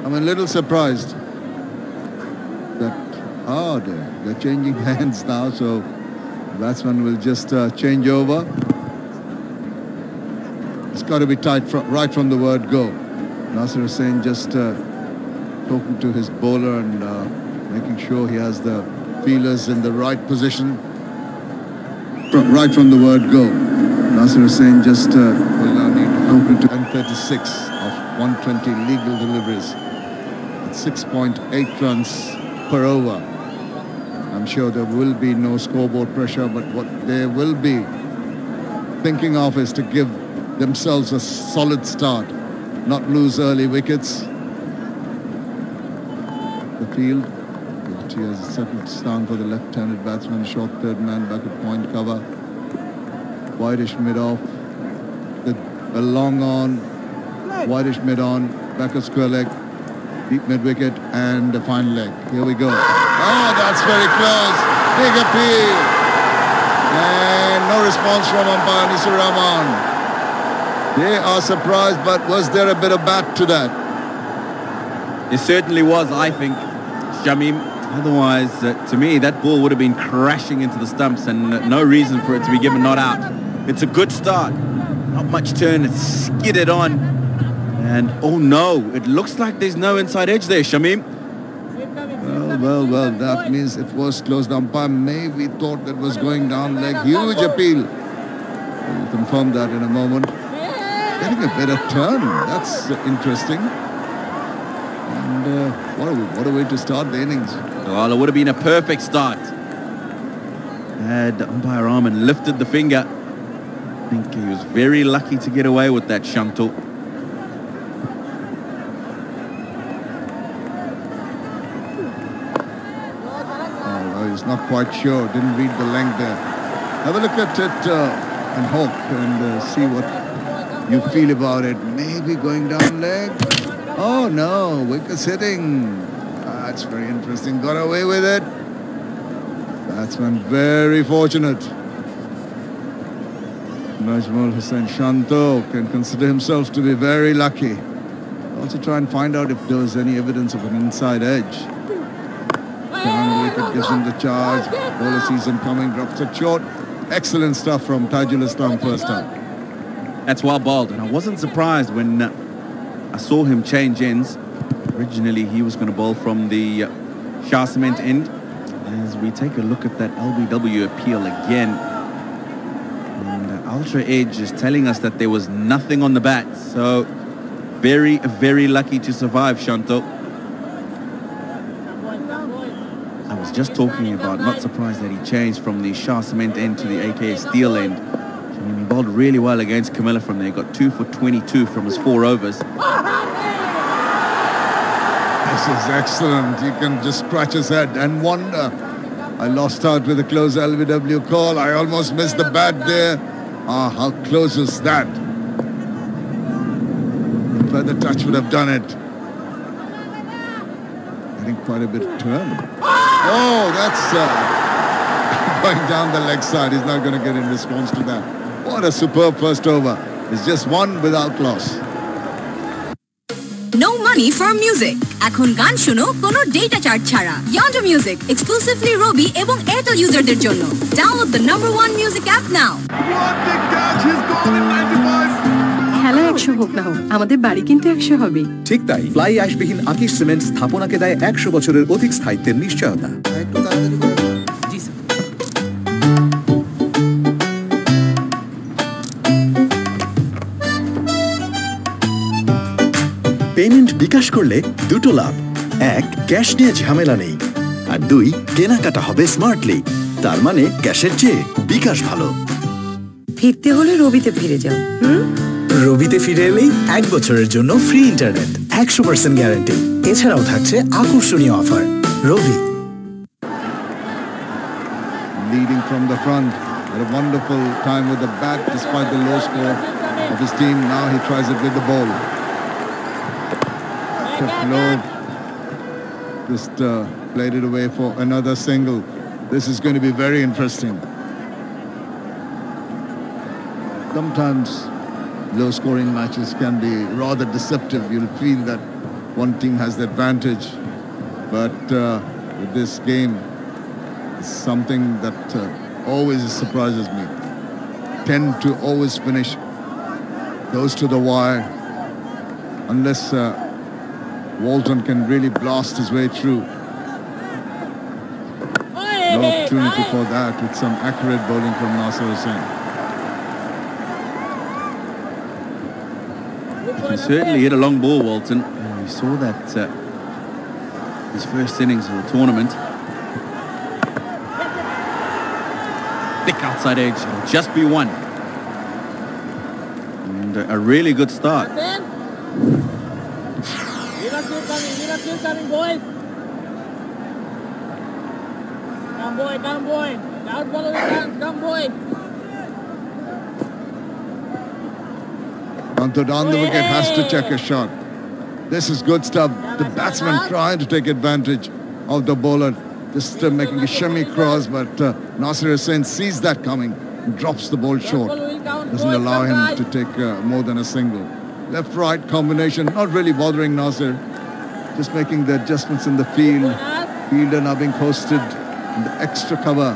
I'm a little surprised that they're changing hands now, so the batsman will just change over. It's got to be tight right from the word go. Nasir Hussain just talking to his bowler and making sure he has the feelers in the right position. Right from the word go. Nasir Hussain just will now need to talk to 36 of 120 legal deliveries at 6.8 runs per over. I'm sure there will be no scoreboard pressure, but what they will be thinking of is to give themselves a solid start, not lose early wickets. The field, he has settled down for the left-handed batsman, short third man back at point cover. Wideish mid-off, a long on, wideish mid-on, back at square leg, deep mid-wicket and a fine leg. Here we go. Oh, that's very close. Big appeal. And no response from umpire Nisur Rahman. They are surprised, but was there a bit of bat to that? It certainly was, I think, Shamim. Otherwise, to me, that ball would have been crashing into the stumps and no reason for it to be given not out. It's a good start. Not much turn. It's skidded on. And, oh no, it looks like there's no inside edge there, Shamim. Well, that means it was closed. Umpire maybe thought that was going down leg. Huge appeal. We'll confirm that in a moment. Getting a better turn. That's interesting. And what a way to start the innings. Well, it would have been a perfect start had umpire Rahman lifted the finger. I think he was very lucky to get away with that, Shanto. Oh, he's not quite sure. Didn't read the length there. Have a look at it and Hawk and see what you feel about it. Maybe going down leg. Oh no, wicket's hitting. That's very interesting. Got away with it. Batsman very fortunate. Najmul Hussain Shanto can consider himself to be very lucky. Also try and find out if there was any evidence of an inside edge. Down wicket gives him the charge. Bowler sees him coming, drops it short. Excellent stuff from Tajul Islam first time. That's well bowled, and I wasn't surprised when I saw him change ends. Originally, he was going to bowl from the Shah Cement end. As we take a look at that LBW appeal again, and Ultra Edge is telling us that there was nothing on the bat. So, very, very lucky to survive, Shanto. I was just talking about not surprised that he changed from the Shah Cement end to the AKA Steel end. He bowled really well against Camilla from there. Got 2 for 22 from his 4 overs. This is excellent. You can just scratch his head and wonder. I lost out with a close LBW call. I almost missed the bat there. How close was that? Further touch would have done it. I think quite a bit of turn. Oh, that's going down the leg side. He's not going to get in response to that. What a superb first over. It's just one without loss. No money for music. এখন গান শুনো কোনো data charge ছাড়া. Yonder Music exclusively Robi এবং Airtel userদের জন্য. Download the #1 music app now. What the catch? He's gone in 95. খেলা 100 হোক না হোক আমাদের বাড়ি কিন্তু 100 হবে। ঠিক তাই ফ্লাই অ্যাশবিহীন আকিশ সিমেন্ট স্থাপনাকে দেয় 100 বছরের অধিক স্থায়িত্বের নিশ্চয়তা। জি স্যার। পেমেন্ট বিকাশ করলে দুটো লাভ। 1, ক্যাশ নিয়ে ঝামেলা নেই, আর 2, কেনাকাটা হবে স্মার্টলি। তার মানে ক্যাশের চেয়ে বিকাশ ভালো। ফিরতে হলে রবিতে ফিরে যাও। রবিতে ফিরে এলেই 1 বছরের জন্য ফ্রি ইন্টারনেট, 100% গ্যারান্টি। এছাড়াও থাকছে আকর্ষণীয় offer. Robi. Leading from the front, had a wonderful time with the bat despite the low score of his team. Now he tries it with the ball. Kept low, just played it away for another single. This is going to be very interesting. Sometimes low-scoring matches can be rather deceptive. You'll feel that one team has the advantage. But with this game, it's something that always surprises me. Tend to always finish, goes to the wire, unless Walton can really blast his way through. No opportunity for that with some accurate bowling from Nasir Hussain. He certainly hit a long ball, Walton. We saw that his first innings of the tournament. Thick outside edge, it'll just be one. And a really good start. Coming, boys. Come, boy. Down, follow the dance. Come, boy. Anto down the wicket, has to check a shot. This is good stuff. The batsman trying to take advantage of the bowler, just making a shimmy cross, but Nasir Hussain sees that coming and drops the ball short. Doesn't allow him to take more than a single. Left-right combination, not really bothering Nasir. Just making the adjustments in the field. Fielder now being posted in the extra cover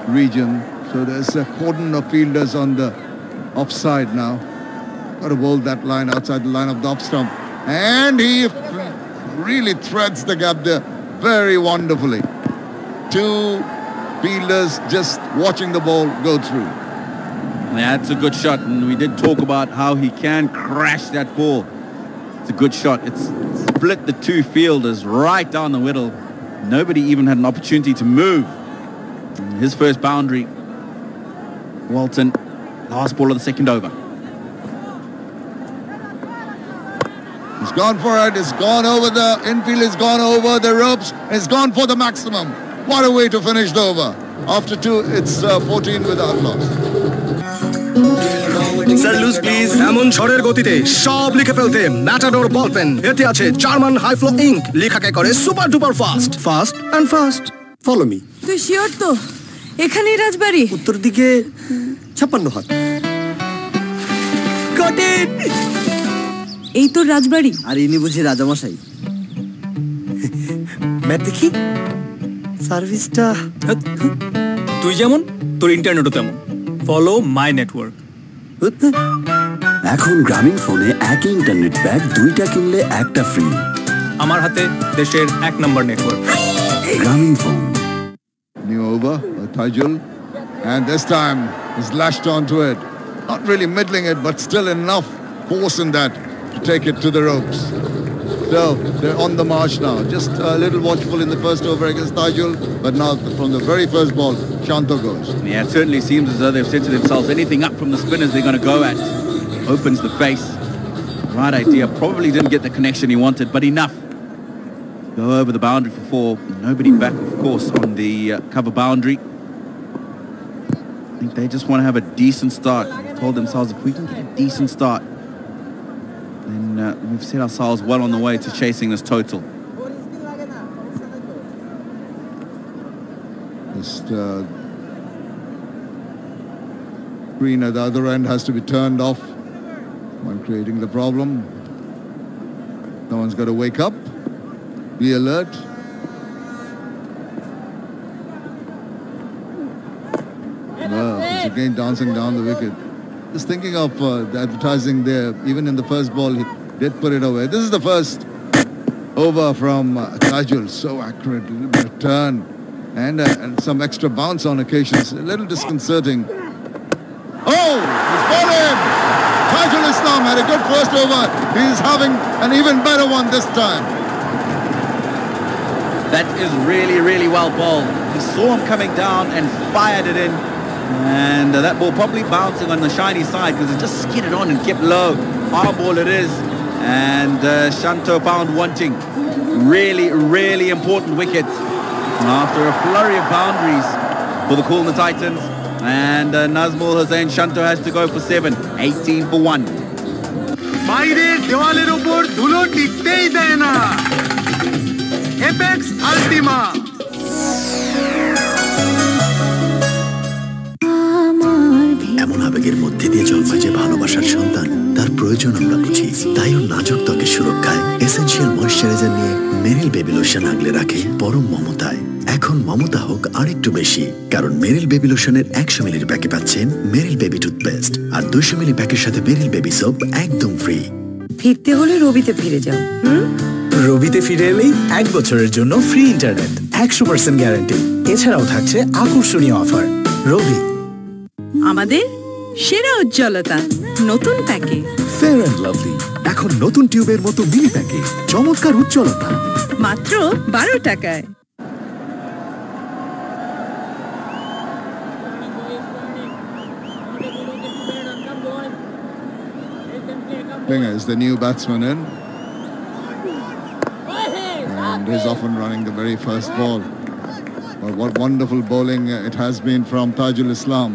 region. So there's a cordon of fielders on the offside now. Got to bowl that line outside the line of the off stump. And he really threads the gap there very wonderfully. Two fielders just watching the ball go through. That's a good shot, and we did talk about how he can crash that ball. It's a good shot. It's split the two fielders right down the middle. Nobody even had an opportunity to move. His first boundary. Walton, last ball of the second over. He's gone for it. It's gone over the infield. It's gone over the ropes. It's gone for the maximum. What a way to finish the over. After two, it's 14 without loss. Sir lose please. এমন ঝড়ের গতিতে সব লিখে ফেলতে matador ball pen, এতে আছে German high flow ink, লেখাকে করে super duper fast and fast. Follow me. তুই শিওর তো এখানেই রাজবাড়ি? উত্তর দিকে 56 হাত। কটেন। এই তো রাজবাড়ি। আর ইনি বুঝি রাজামশাই। ম্যাপ দেখি। সার্ভিসটা তুই যেমন তোর ইন্টারনেটও তেমন। Follow my network. এখন গ্রামীণ ফোনে একই ইন্টারনেট প্যাক, দুইটা কিনলে একটা ফ্রি। আমার হাতে দেশের 1 নম্বর নেটওয়ার্ক। গ্রামীণ phone. New over, Tajul, and this time he's lashed onto it. Not really middling it, but still enough force in that to take it to the ropes. So they're on the march now. Just a little watchful in the first over against Tajul, but now from the very first ball, Shanto goes. Yeah, it certainly seems as though they've said to themselves, anything up from the spinners they're going to go at. Opens the face. Right idea. Probably didn't get the connection he wanted, but enough. Go over the boundary for 4. Nobody back, of course, on the cover boundary. I think they just want to have a decent start. They told themselves, if we can get a decent start, then we've set ourselves well on the way to chasing this total. Just screen at the other end has to be turned off when creating the problem. Someone's got to wake up, be alert. Well, he's again dancing down the wicket. Just thinking of the advertising there, even in the first ball, he did put it away. This is the first over from Tajul. So accurate, a little bit of turn and some extra bounce on occasions. A little disconcerting. Oh, he's got him! Tajul Islam had a good first over. He's having an even better one this time. That is really, really well bowled. He saw him coming down and fired it in. And that ball probably bouncing on the shiny side because it just skidded on and kept low. Our ball it is. And Shanto found wanting. Really, really important wicket after a flurry of boundaries for the Khulna Titans. And Nazmul Hussain Shanto has to go for 7. 18 for 1. বাইরের দেওয়ালের উপর ধুলো টিকতেই দেয় না। Apex আল্টিমা। এমন আবেগের মধ্যে দিয়ে জন্মায় যে ভালোবাসার সন্তান, তার প্রয়োজন আমরা বুঝি। তাই ওর নাজুক ত্বকের সুরক্ষায় এসেনশিয়াল ময়েশ্চারাইজার নিয়ে মেরিল বেবি লোশন আগলে রাখে পরম মমতায়। এখন মমতা হোক আরেকটু বেশি, কারণ মেরিল বেবি লোশনের 100 মিলির প্যাকে পাচ্ছেন মেরিল বেবি টুথপেস্ট, আর 200 মিলি প্যাকের সাথে মেরিল বেবি সোপ একদম ফ্রি। ফিরতে হলে রবিতে ফিরে যাও। রবিতে ফিরে এলেই 1 বছরের জন্য ফ্রি ইন্টারনেট, 100% গ্যারান্টি। এছাড়াও থাকছে আকর্ষণীয় অফার। রবি, আমাদের সেরা উজ্জ্বলতা নতুন প্যাকে। ফেয়ার অ্যান্ড লাভলি এখন নতুন টিউবের মতো মিনি প্যাকে, চমৎকার উজ্জ্বলতা মাত্র 12 টাকায়। Klinger is the new batsman in, and he's often running the very first ball. But what wonderful bowling it has been from Tajul Islam.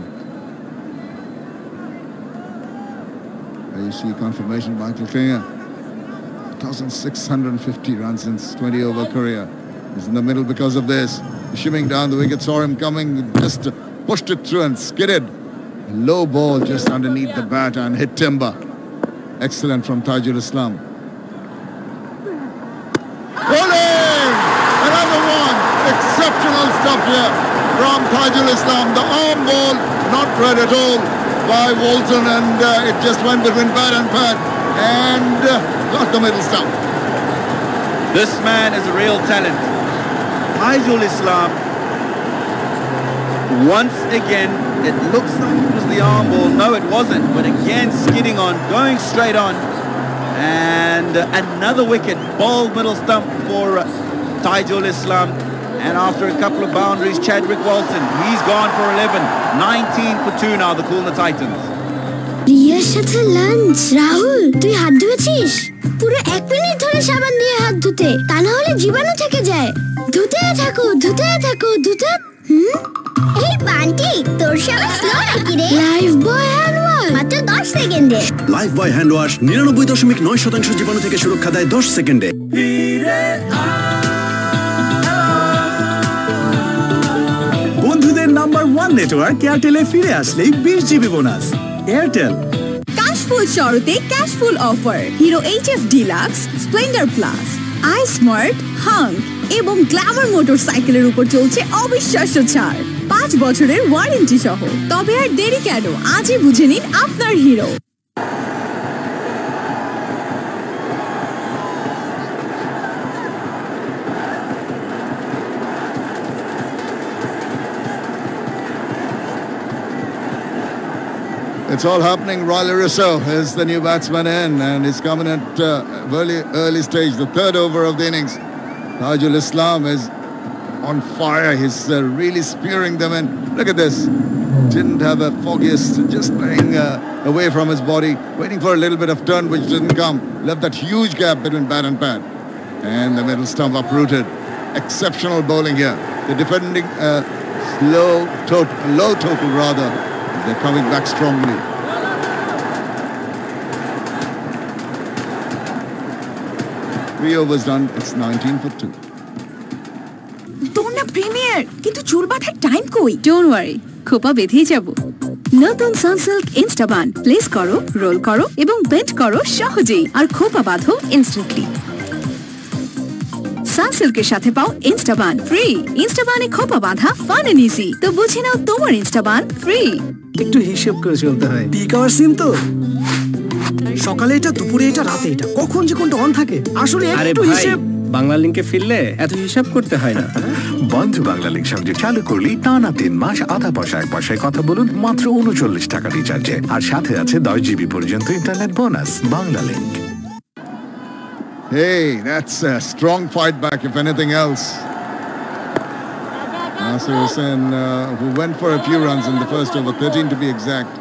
There you see confirmation by Michael Klinger. 1,650 runs in his 20-over career. He's in the middle because of this. Shimming down the wicket, saw him coming, just pushed it through and skidded. A low ball just underneath the bat and hit timber. Excellent from Tajul Islam. Bowling! Another one! Exceptional stuff here from Tajul Islam. The arm ball not read at all by Walton, and it just went between bat and pad and got the middle stump. This man is a real talent. Tajul Islam, once again, it looks like it was the arm ball. No, it wasn't. But again, skidding on, going straight on. And another wicket, bowled middle stump for Tajul Islam. And after a couple of boundaries, Chadwick Walton, he's gone for 11. 19 for 2 now, the Khulna Titans. রিয়ার সাথে lunch. Rahul, তুই হাত ধুয়েছিস? পুরো 1 minute ধরে সাবান দিয়ে হাত ধুতে, তা না হলে জীবাণু থেকে যায়। ধুতে থাকো, ধুতে থাকো, ধুতে। এই বান্টি, তোর সাবান স্লো নাকি রে? লাইফ বয় হ্যান্ড ওয়াশ, মাত্র 10 সেকেন্ডে। লাইফ বয় হ্যান্ড ওয়াশ 99.9% জীবাণু থেকে সুরক্ষা দেয় 10 সেকেন্ডে। বন্ধুদের নাম্বার 1 নেটওয়ার্ক এয়ারটেলে ফিরে আসলেই 20 জিবি বোনাস। এয়ারটেল। ক্যাশফুল শরতে cashful offer. Hero HF deluxe, splendor plus, I smart, hunk এবং গ্ল্যামার মোটরসাইকেলের উপর চলছে অবিশ্বাস্য ছাড়, 5 বছরের ওয়ারেন্টি সহ। তবে আর দেরি কেন, আজই বুঝে নিন আপনার hero. It's all happening. Royal Risso is the new batsman in, and he's coming at early stage, the 3rd over of the innings. Tajul Islam is on fire. He's really spearing them in. Look at this. Didn't have a foggiest, just playing away from his body, waiting for a little bit of turn which didn't come. Left that huge gap between bat and pad. And the middle stump uprooted. Exceptional bowling here. The defending low total rather. They're coming back strongly. Three overs done. It's 19 for 2. তোর না premier, কিন্তু চুল বাঁধার time কই? Don't worry, খোপা বেঁধেই যাব। নতুন Sunsilk ইনস্টাবান place করো, রোল করো এবং বেন্ড করো সহজেই, আর খোপা বাঁধো ইনস্ট্যান্টলি। সানসিল্কের সাথে পাও ইনস্টাবান ফ্রি। ইনস্টাবানে খোপা বাঁধা ফান এন্ড ইজি। তো বুঝে নাও তোমার ইনস্টাবান ফ্রি। একটু হিসেব করে চলতে হয়। পিক আওয়ার সিম তো, সকালে এটা, দুপুরে এটা, রাতে এটা, কখন যে কোনটা অন থাকে আসলে একটু হিসেব। বাংলা লিংকে ফিরলে এত হিসাব করতে হয় না। বন্ধু বাংলা লিংক সংযোগ চালু করলেই টানা 3 মাস আধা পয়সা 1 পয়সায় কথা বলুন মাত্র 39 টাকা রিচার্জে, আর সাথে আছে 10 জিবি পর্যন্ত internet bonus. Bangla link. Hey, that's a strong fight back, if anything else. Nasir Hussain, who went for a few runs in the first over, 13 to be exact,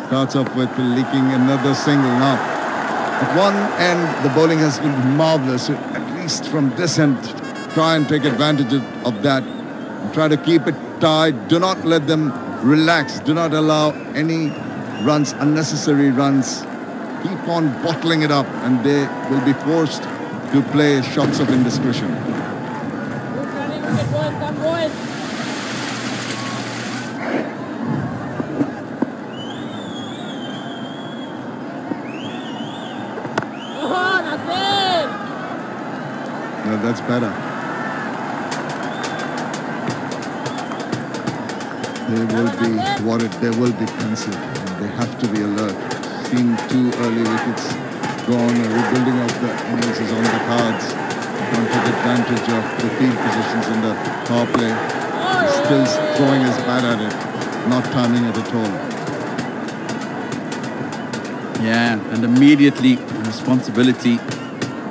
starts off with leaking another single now. At one end, the bowling has been marvellous. At least from this end, try and take advantage of that. Try to keep it tight. Do not let them relax. Do not allow any runs, unnecessary runs. Keep on bottling it up, and they will be forced to play shots of indiscretion. No, that's better. They will be worried. They will be pensive. They have to be alert. Seeing 2 early wickets gone, rebuilding of the innings is on the cards. Can't take advantage of the field positions in the power play. Still throwing his bat at it, not timing it at all. Yeah, and immediately responsibility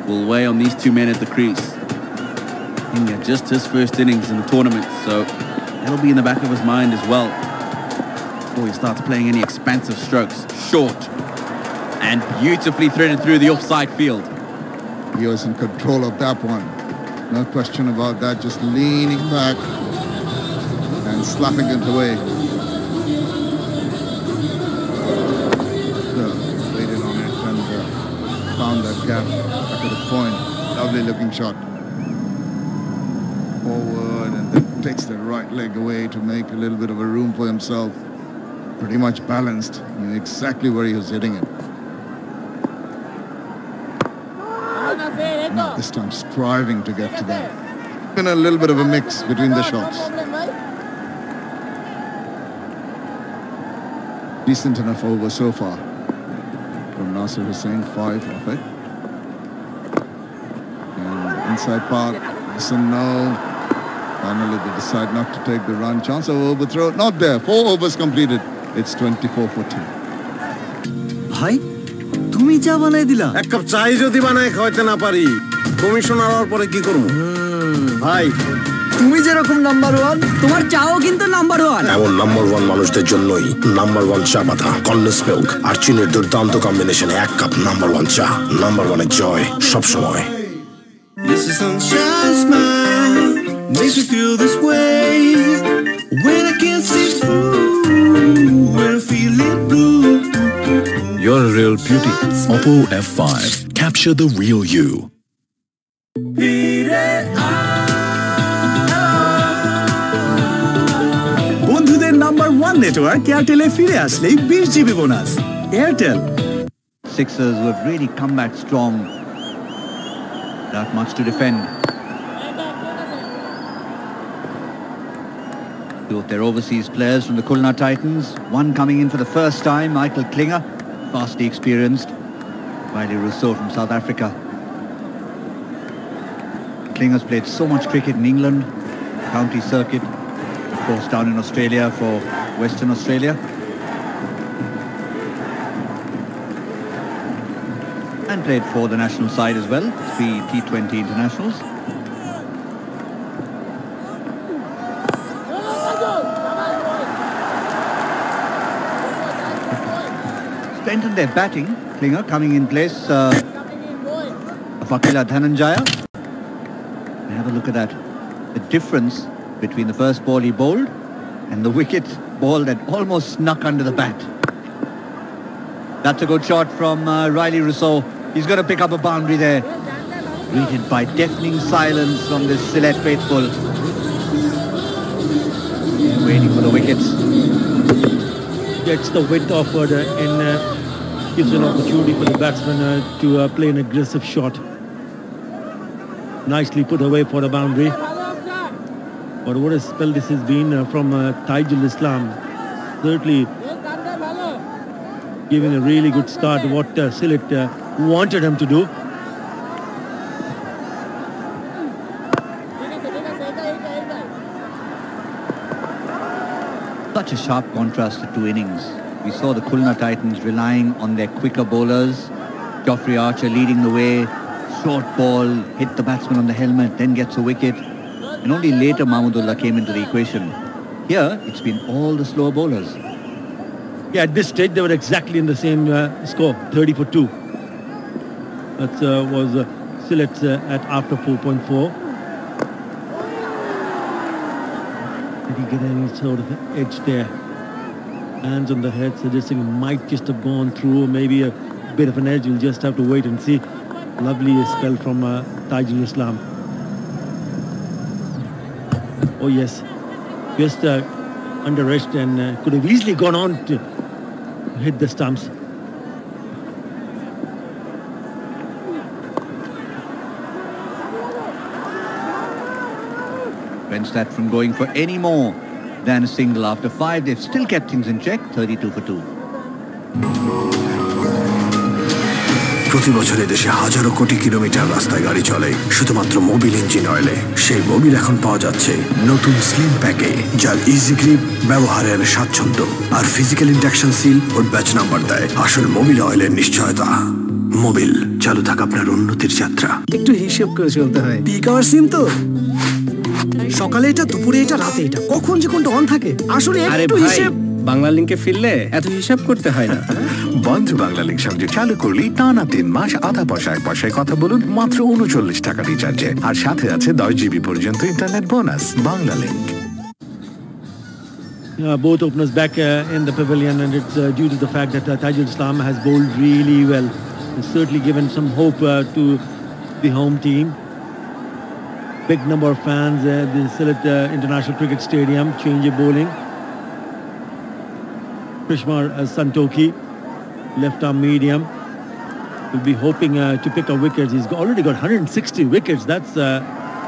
will weigh on these 2 men at the crease. I think just his first innings in the tournament, so that'll be in the back of his mind as well. Before he starts playing any expansive strokes. Short and beautifully threaded through the offside field. He was in control of that one. No question about that. Just leaning back and slapping it away. Waited on it and found that gap back at the point. Lovely looking shot. Forward and then takes the right leg away to make a little bit of a room for himself. Pretty much balanced. He knew exactly where he was hitting it. Now this time striving to get to that. Been a little bit of a mix between the shots. Decent enough over so far. From Nasir Hussain, 5 of it. And inside part, listen, no. Finally they decide not to take the run. Chance of overthrow, not there. 4 overs completed. It's 24 for 2. Bhai, তুমি চা বানাই দিলা? এক cup চাই যদি বানাই খাওয়াতে না পারি, কমিশনার হওয়ার পরে কি করব? ভাই, তুমি যেরকম নাম্বার 1, তোমার চাও কিন্তু নাম্বার 1। এমন নাম্বার 1 মানুষদের জন্যই নাম্বার 1 চা পাতা, কন্ডেন্স মিল্ক আর চিনির দুর্দান্ত কম্বিনেশনে 1 কাপ নাম্বার 1 চা। নাম্বার 1 এর জয় সব সময়। This is sunshine smile, makes me feel this way. When I can't see through, when I'm feeling blue. You're a real beauty. Oppo F5. Capture the real you. বন্ধুদের number 1 network এয়ারটেলে ফিরে আসলেই 20 GB bonus. Airtel. Sixers who have really come back strong. Not much to defend. Two of their overseas players from the Khulna Titans. One coming in for the first time, Michael Klinger, vastly experienced. Riley Rousseau from South Africa. Klinger's played so much cricket in England, county circuit, of course down in Australia for Western Australia. And played for the national side as well, 3 T20 internationals. Strengthened their batting. Klinger coming in place of Akila Dhananjaya. Have a look at that. The difference between the first ball he bowled and the wicket ball that almost snuck under the bat. That's a good shot from Riley Rousseau. He's going to pick up a boundary there. Greeted by deafening silence from this Sylhet faithful. Waiting for the wickets. Gets the wind offered and gives an opportunity for the batsman to play an aggressive shot. Nicely put away for the boundary. But what a spell this has been from Taijul Islam. Certainly giving a really good start what Sylhet wanted him to do. Such a sharp contrast to 2 innings. We saw the Khulna Titans relying on their quicker bowlers. Geoffrey Archer leading the way. Short ball, hit the batsman on the helmet, then gets a wicket. And only later Mahmudullah came into the equation. Here, it's been all the slower bowlers. Yeah, at this stage they were exactly in the same score, 30 for 2. That was Sylhet at after 4.4. Did he get any sort of edge there? Hands on the head suggesting it might just have gone through, maybe a bit of an edge. We'll just have to wait and see. Lovely spell from Taijul Islam. Oh yes, just under edged and could have easily gone on to hit the stumps. prevents that from going for any more than a single after 5. They've still kept things in check, 32 for 2. প্রতি বছরে দেশে হাজারো কোটি kilometre রাস্তায় গাড়ি চলে শুধুমাত্র Mobil engine অয়েলে। সেই মোবিল এখন পাওয়া যাচ্ছে নতুন স্লিম প্যাকে, যার ইজি গ্রিপ, ব্যবহারের স্বাচ্ছন্দ্য আর ফিজিক্যাল ইন্ডাকশন সিল ও ব্যাচ নাম্বার দেয় আসল মোবিল অয়েলের নিশ্চয়তা। মোবিল, চালু থাক আপনার উন্নতির যাত্রা। একটু হিসেব করে চলতে হয়। পিক আওয়ার সিম তো, সকালে এটা, দুপুরে এটা, রাতে এটা, কখন যে কোনটা অন থাকে আসলে একটু হিসেব। বাংলা লিংকে ফিরলে এত হিসাব করতে হয় না। বন্ধু বাংলা লিংক সংযোগ চালু করলেই টানা 3 মাস আধা পয়সায় কথা বলুন মাত্র 39 টাকা রিচার্জে, আর সাথে আছে 10 GB পর্যন্ত internet bonus. Bangla link. Both openers back in the pavilion, and it's due to the fact that Tajul Islam has bowled really well. It's certainly given some hope to the home team. Big number of fans at the Sylhet International Cricket Stadium. Change of bowling. Krishmar Santoki, left arm medium, will be hoping to pick up wickets. He's already got 160 wickets. That's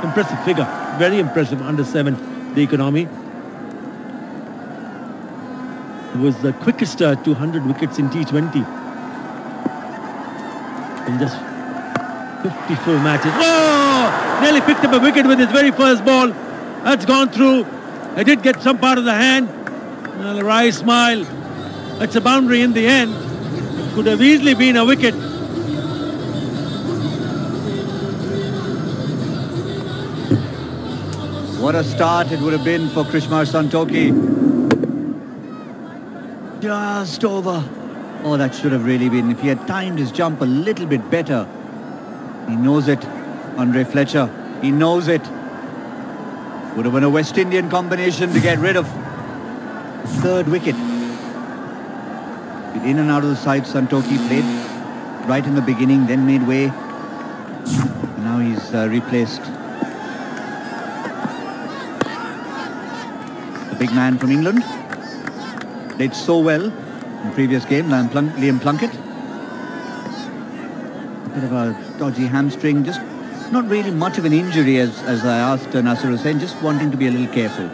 impressive figure. Very impressive. Under 7, the economy. It was the quickest 200 wickets in T20 in just 54 matches. Oh! Nearly picked up a wicket with his very first ball. That's gone through. It did get some part of the hand. A wry smile. It's a boundary in the end. It could have easily been a wicket. What a start it would have been for Krishmar Santoki. Just over. Oh, that should have really been. If he had timed his jump a little bit better. He knows it, Andre Fletcher. He knows it. Would have been a West Indian combination to get rid of the third wicket. In and out of the side, Santoki played right in the beginning, then made way. Now he's replaced the big man from England. Played so well in the previous game, Liam Plunkett. A bit of a dodgy hamstring, just not really much of an injury as I asked Nasir Hussain, just wanting to be a little careful.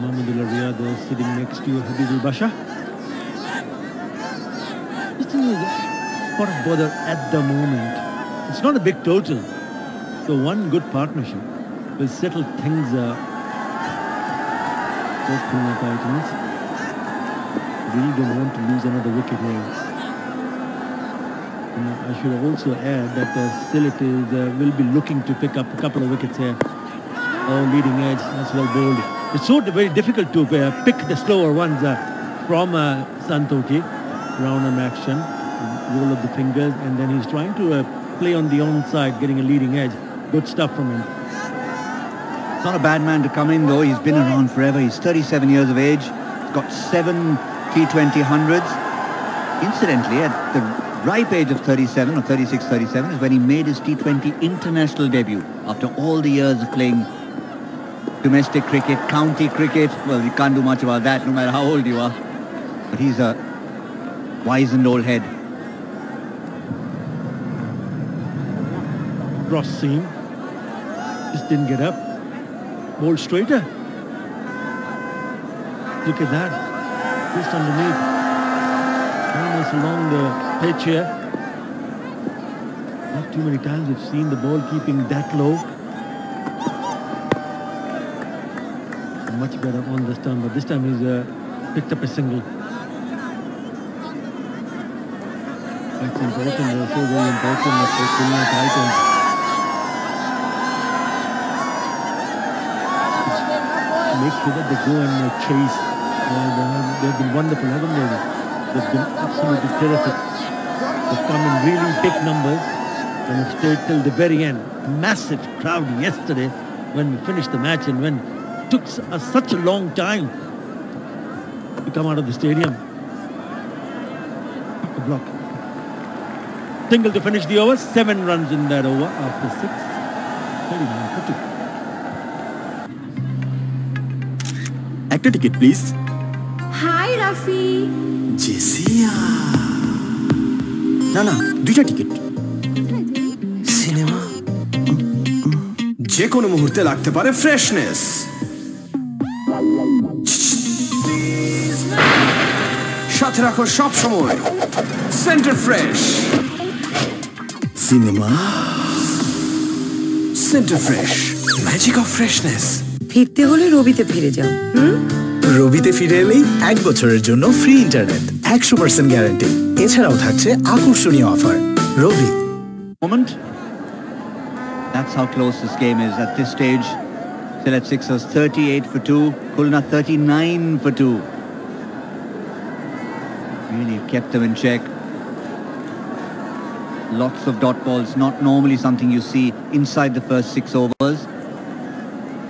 Mahmudullah Riyad is sitting next to Habibul Basha. Just a lot of bother at the moment. It's not a big total. So one good partnership will settle things for Khulna Titans. Really don't want to lose another wicket here. I should also add that Sylhet will be looking to pick up a couple of wickets here. Oh, leading edge, that's well bowled. It's so very difficult to pick the slower ones from Santoki. Round arm action, roll of the fingers, and then he's trying to play on the onside, getting a leading edge. Good stuff from him. Not a bad man to come in though. He's been around forever. He's 37 years of age. He's got 7 T20 hundreds. Incidentally, at the ripe age of 37 or 36, 37 is when he made his T20 international debut after all the years of playing domestic cricket, county cricket. Well, you can't do much about that no matter how old you are. But he's a wizened old head. Cross seam. Just didn't get up. Bowled straighter. Look at that. Just underneath. Almost along the pitch here. Not too many times we've seen the ball keeping that low. Much better on this time, but this time he's picked up a single. That's important, so very important for Khulna Titans. Make sure that they go and chase. They've been wonderful, haven't they? They've been absolutely terrific. They've come in really big numbers and have stayed till the very end. Massive crowd yesterday when we finished the match, and when it took such a long time to come out of the stadium. A block. Single to finish the over. 7 runs in that over after 6. 39 for 2. একটা ticket please. High Rafi. জেসিয়া। না, 2টা ticket. Cinema. যে কোনো মুহূর্তে লাগতে পারে freshness. সাথে রাখো সব সময় centre fresh. Cinema centre fresh, magic of freshness. ফিরতে হলে রবিতে ফিরে যাও। রবিতে ফিরে এলেই 1 বছরের জন্য ফ্রি ইন্টারনেট, 100% গ্যারান্টি। এছাড়াও থাকছে আকর্ষণীয় offer. Robi. Moment. That's how close this game is at this stage. Sylhet Sixers 38 for 2, Khulna 39 for 2. Really kept them in check. Lots of dot balls, not normally something you see inside the first 6 overs.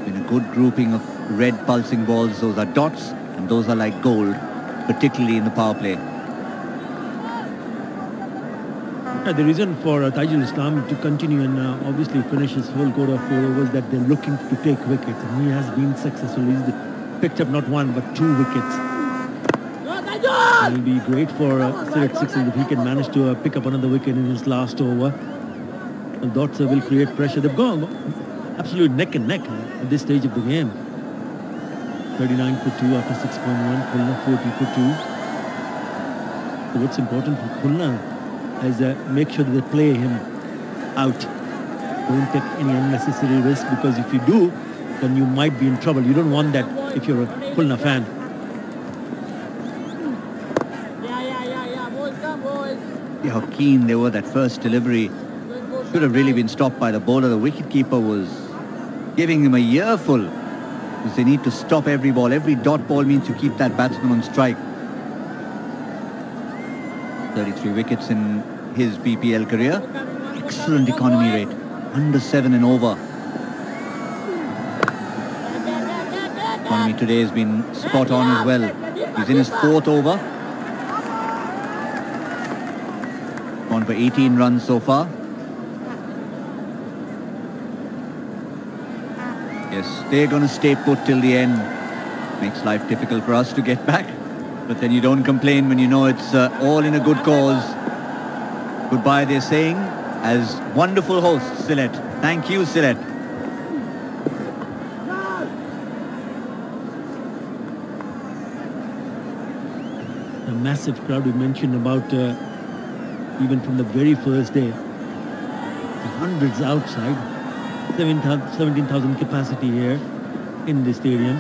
Been a good grouping of red pulsing balls. Those are dots and those are like gold, particularly in the power play. The reason for Tajul Islam to continue and obviously finish his whole quota of 4 overs that they're looking to take wickets, and he has been successful. He's picked up not 1 but 2 wickets. It'll be great for Sylhet Sixers if he can manage to pick up another wicket in his last over. The dots will create pressure. They've gone absolute neck and neck at this stage of the game. 39 for 2 after 6.1, Khulna 40 for 2. So what's important for Khulna is make sure that they play him out. Don't take any unnecessary risk, because if you do, then you might be in trouble. You don't want that if you're a Khulna fan. See how keen they were. That first delivery should have really been stopped by the bowler. The wicketkeeper was giving them a earful, because they need to stop every ball. Every dot ball means you keep that batsman on strike. 33 wickets in his PPL career. Excellent economy rate, under 7 and over. Economy today has been spot on as well. He's in his 4th over. Gone for 18 runs so far. Yes, they're going to stay put till the end. Makes life difficult for us to get back. But then you don't complain when you know it's all in a good cause. Goodbye, they're saying, as wonderful hosts, Sylhet. Thank you, Sylhet. The massive crowd we mentioned about even from the very first day. The hundreds outside. 17,000 capacity here in the stadium.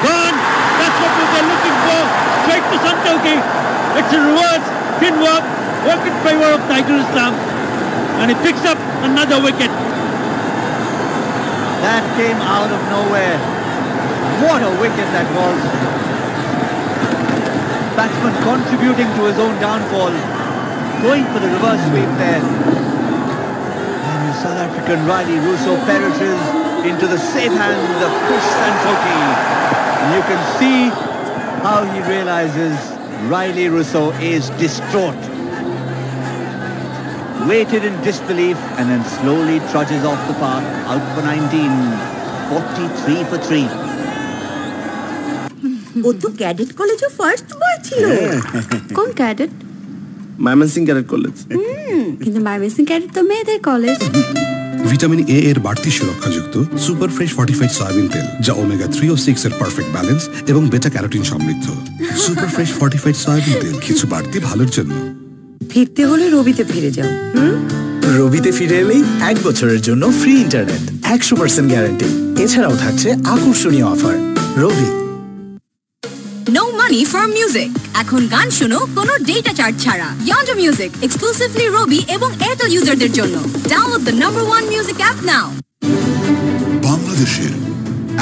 Gone! That's what they're looking for! Straight to Santoki! It's a reverse! Didn't work! Work in favour of Tajul Islam. And he picks up another wicket. That came out of nowhere. What a wicket that was. Batsman contributing to his own downfall. Going for the reverse sweep there. And South African Riley Russo perishes into the safe hands of Chris Santoki. And you can see how he realizes Riley Russo is distraught. Waited in disbelief and then slowly trudges off the path, out for 19, 43 for 3. ও তো cadet কলেজে first boy ছিল। কোন cadet? Mymensingh cadet college. কিন্তু Mymensingh cadet তো মেয়েদের college. Vitamin A এর বাড়তি সুরক্ষাযুক্ত super fresh fortified soybean তেল, যা ওমেগা 3 ও 6 এর পারফেক্ট ব্যালেন্স এবং বেটা ক্যারোটিন সমৃদ্ধ। সুপার ফ্রেশ ফর্টিফাইড সয়াবিন তেল, কিছু বাড়তি ভালোর জন্য। ফিরতে হলে রবিতে ফিরে যাও। রবিতে ফিরে এলেই 1 বছরের জন্য ফ্রি ইন্টারনেট, 100% গ্যারান্টি। এছাড়াও থাকছে আকর্ষণীয় offer. Robi. No money for music. এখন গান শোনো কোনো ডেটা চার্জ ছাড়া। Yonder Music exclusively Robi এবং Airtel ইউজারদের জন্য। Download the #1 music app now. বাংলাদেশের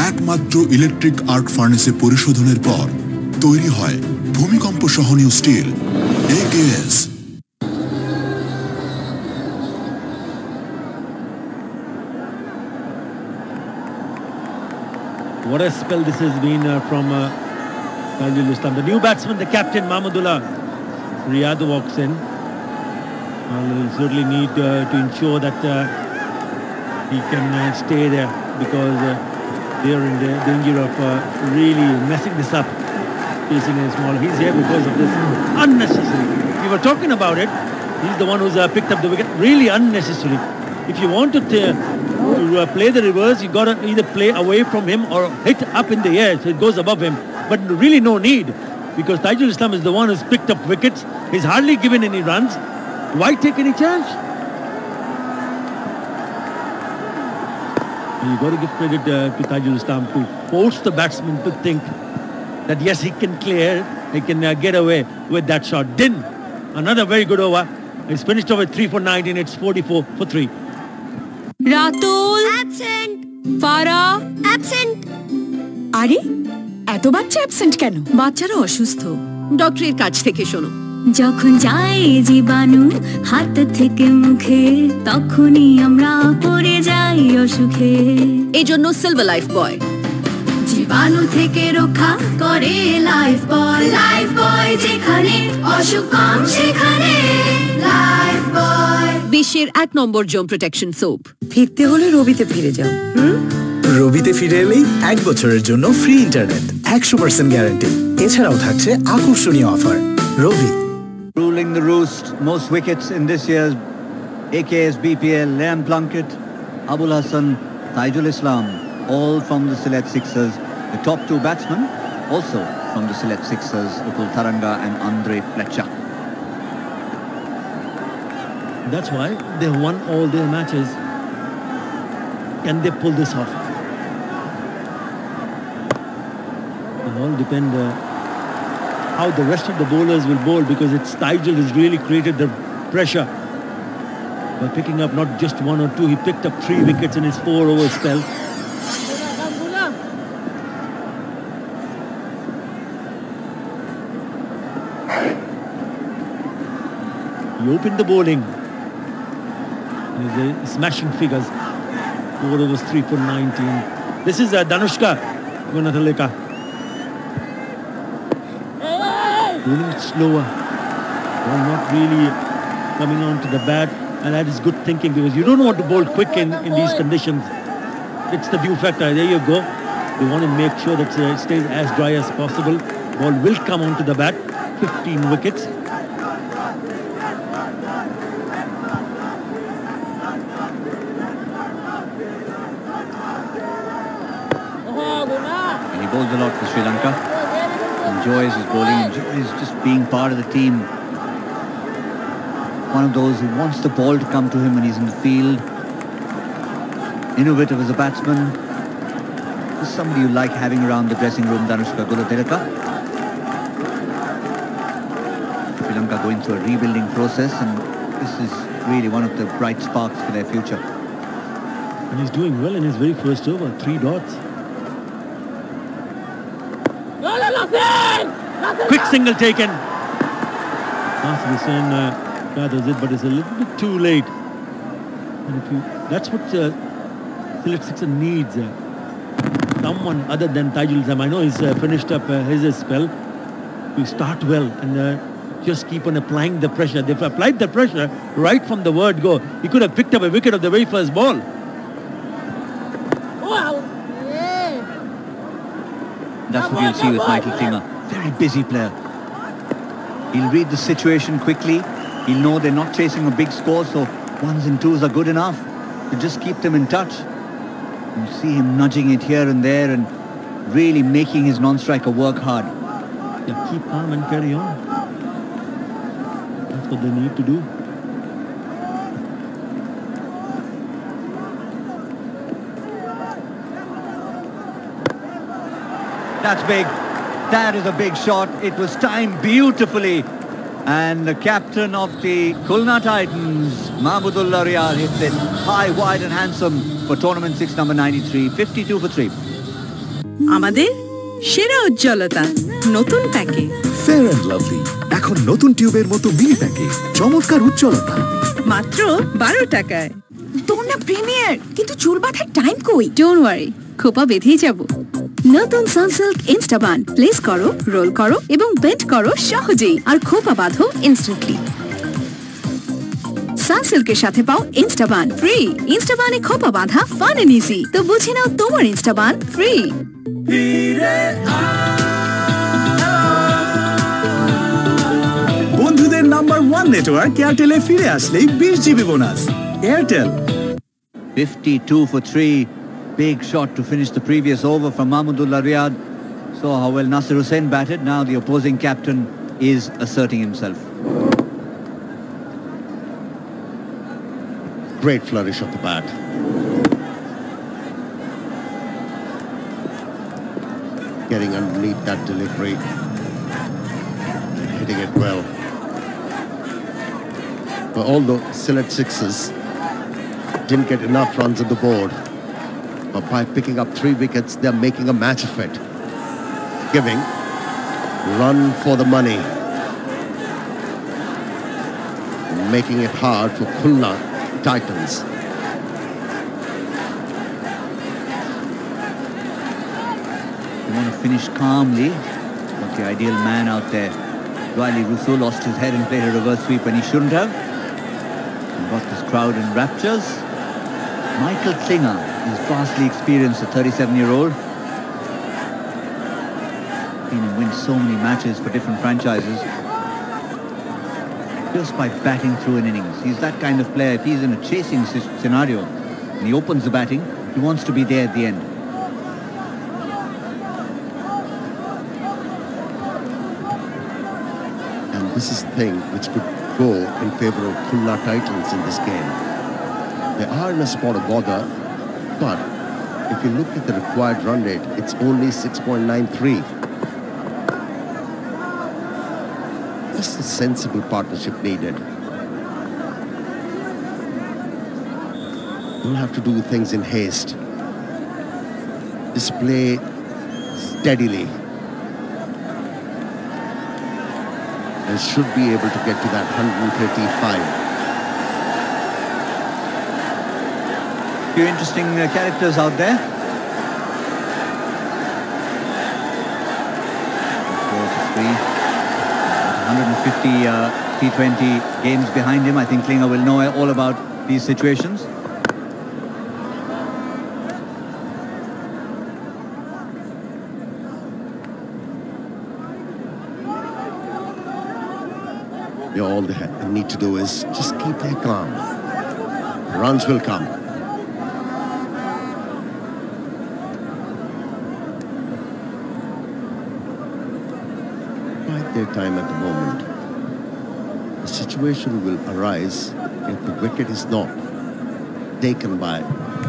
একমাত্র ইলেকট্রিক আর্ক ফার্নেসে পরিশোধনের পর তৈরি হয় ভূমিকম্প সহনীয় still AKS। What a spell this has been from Tajul Islam. The new batsman, the captain, Mahmudullah Riyad walks in. Will certainly need to ensure that he can stay there, because they are in the danger of really messing this up, facing a small. He's here because of this unnecessary. We were talking about it. He's the one who's picked up the wicket really unnecessarily. if you want to play the reverse, you got to either play away from him or hit up in the air so it goes above him. But really no need, because Taijul Islam is the one who's picked up wickets. He's hardly given any runs. Why take any chance? You got to give credit to Taijul Islam to force the batsman to think that yes, he can clear, he can get away with that shot. Din, another very good over. He's finished off with 3 for 19. It's 44 for 3. Ratul absent. Farah absent. আরে এত বাচ্চা absent কেন? বাচ্চারা অসুস্থ, ডক্টরের কাছ থেকে শোনো। যখন যায় জীবাণু হাত থেকে মুখে, তখনই আমরা পড়ে যাই অসুখে। এজন্য সিলভার লাইফ বয় জীবাণু থেকে রক্ষা করে লাইফ বয়। লাইফ বয় যেখানে অসুখ কম সেখানে লাইফ বয়। বিশ্বের 1 নম্বর জর্ম প্রোটেকশন সোপ। ফিরতে হলে রবিতে ফিরে যাও। রবিতে ফিরে এলেই 1 বছরের জন্য ফ্রি ইন্টারনেট, 100% গ্যারান্টি। এছাড়াও থাকছে আকর্ষণীয় offer. Robi ruling the roost, most wickets in this year's AKS BPL. Liam Plunkett, Abul Hassan, Taijul Islam, all from the Sylhet Sixers. The top 2 batsmen also from the Sylhet Sixers, Ukul Taranga and Andre Fletcher. That's why they won all their matches. Can they pull this off? It all depend how the rest of the bowlers will bowl, because it's Taijul has really created the pressure by picking up not just 1 or 2. He picked up 3 wickets in his 4-over spell. He opened the bowling. He's smashing figures. 4 overs, 3 for 19. This is Danushka Gunathaleka. Bowling it slower. Well, not really coming on to the bat. And that is good thinking, because you don't want to bowl quick in these conditions. It's the dew factor. There you go. You want to make sure that it stays as dry as possible. Ball will come onto the bat. 15 wickets. And he bowls a lot for Sri Lanka. Enjoys his bowling, enjoys just being part of the team. One of those who wants the ball to come to him when he's in the field. Innovative as a batsman. Just somebody you like having around the dressing room, Danushka Gunathaleka. Sri Lanka going through a rebuilding process, and this is really one of the bright sparks for their future. And he's doing well in his very first over, 3 dots. Quick single taken. Nasir Hussain gathers it, but it's a little bit too late. And that's what Sylhet Sixer needs. Someone other than Taijul Islam. I know he's finished up his spell. You start well and just keep on applying the pressure. They've applied the pressure right from the word go. He could have picked up a wicket of the very first ball. That's what you'll see with Michael Klinger. Very busy player. He'll read the situation quickly. He'll know they're not chasing a big score, so 1s and 2s are good enough to just keep them in touch. You see him nudging it here and there and really making his non-striker work hard. Yeah, keep calm and carry on. That's what they need to do. That's big. That is a big shot. It was timed beautifully. And the captain of the Khulna Titans, Mahmudullah Riyad, hits it high, wide and handsome for tournament 6 number 93. 52 for 3. আমাদের সেরা উজ্জ্বলতা নতুন প্যাকে fair and lovely এখন নতুন টিউবের মতো mini প্যাকে চমৎকার উজ্জ্বলতা মাত্র 12 টাকায়। তোর না প্রিমিয়ার, কিন্তু চুল বাঁধার টাইম কই? ডোন্ট ওয়ারি, খোপা বেঁধেই যাব। নতুন সানসিল্ক ইনস্টাবান প্লেস করো, রোল করো এবং বেন্ড করো সহজেই, আর খোপা বাঁধো ইনস্ট্যান্টলি। সানসিল্কের সাথে পাও ইনস্টাবান ফ্রি। ইনস্টাবানে খোপা বাঁধা ফান এন্ড ইজি। তো বুঝে নাও তোমার ইনস্টাবান ফ্রি। বন্ধুদের নাম্বার 1 নেটওয়ার্ক এয়ারটেলে ফিরে আসলেই 20 GB bonus. Airtel. 52 for 3. Big shot to finish the previous over from Mahmudullah Riyad. Saw how well Nasir Hussain batted. Now the opposing captain is asserting himself. Great flourish of the bat. Getting underneath that delivery. Hitting it well. But although Sylhet Sixers didn't get enough runs on the board, but by picking up 3 wickets, they're making a match of it. Giving run for the money. Making it hard for Khulna Titans. You want to finish calmly. Got the ideal man out there. Riley Rousseau lost his head and played a reverse sweep when he shouldn't have. And got this crowd in raptures. Michael Klinger is vastly experienced, a 37-year-old. Been and wins so many matches for different franchises. Just by batting through an innings. He's that kind of player. If he's in a chasing scenario and he opens the batting, he wants to be there at the end. And this is the thing which could go in favour of Khulna Titans in this game. They are in a spot of bother, but if you look at the required run rate, it's only 6.93. Just a sensible partnership needed. Don't have to do things in haste. Just play steadily. And should be able to get to that 135. Few interesting characters out there. 150 T20 games behind him. I think Klinger will know all about these situations. Yeah, all they need to do is just keep their calm. Runs will come. Their time at the moment. The situation will arise if the wicket is not taken by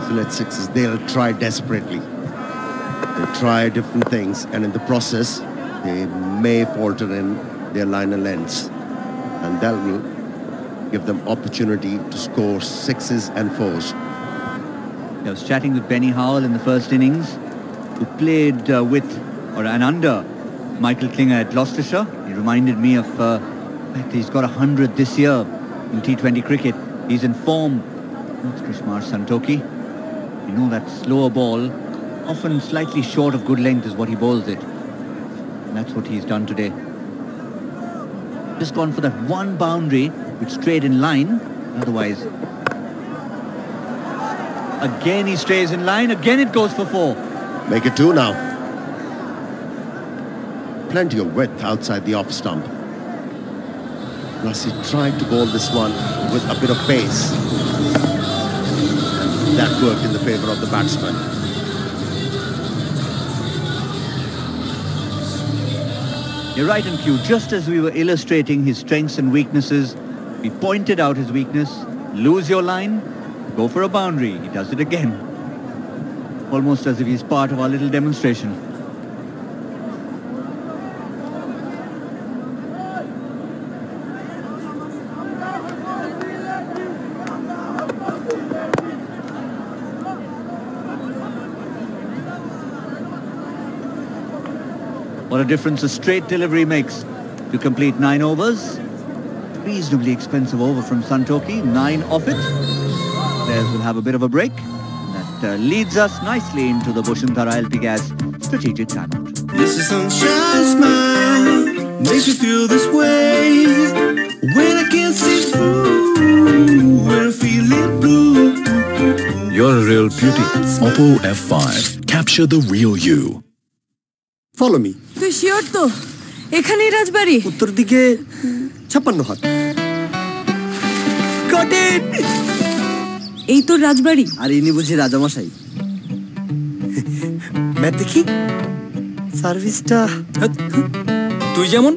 Sylhet Sixers. They'll try desperately. They'll try different things, and in the process, they may falter in their liner lengths, and that will give them opportunity to score 6s and 4s. I was chatting with Benny Howell in the first innings, who played with and under Michael Klinger at Gloucestershire. He reminded me of the fact he's got 100 this year in T20 cricket. He's in form. That's Krishmar Santoki. You know that slower ball, often slightly short of good length, is what he bowls it. And that's what he's done today. Just gone for that one boundary, which strayed in line. Otherwise, again he strays in line. Again it goes for 4. Make it 2 now. Plenty of width outside the off stump. Plus he tried to bowl this one with a bit of pace. And that worked in the favour of the batsman. You're right in cue. Just as we were illustrating his strengths and weaknesses, we pointed out his weakness. Lose your line, go for a boundary. He does it again. Almost as if he's part of our little demonstration. What a difference a straight delivery makes to complete 9 overs. Reasonably expensive over from Santoki, 9 off it. Players will have a bit of a break. That leads us nicely into the Boshuntara LP Gas strategic timeout. This is sunshine smile, makes me feel this way. When I can't see through, when I'm feeling blue. You're a real beauty. Oppo F5. Capture the real you. Follow me. তুই sure তো এখানেই রাজবাড়ি? উত্তর দিকে 56 হাত। Got it! এই তো রাজবাড়ি। আর ইনি বুঝি রাজামশাই। ম্যাট দেখি সার্ভিসটা। তুই যেমন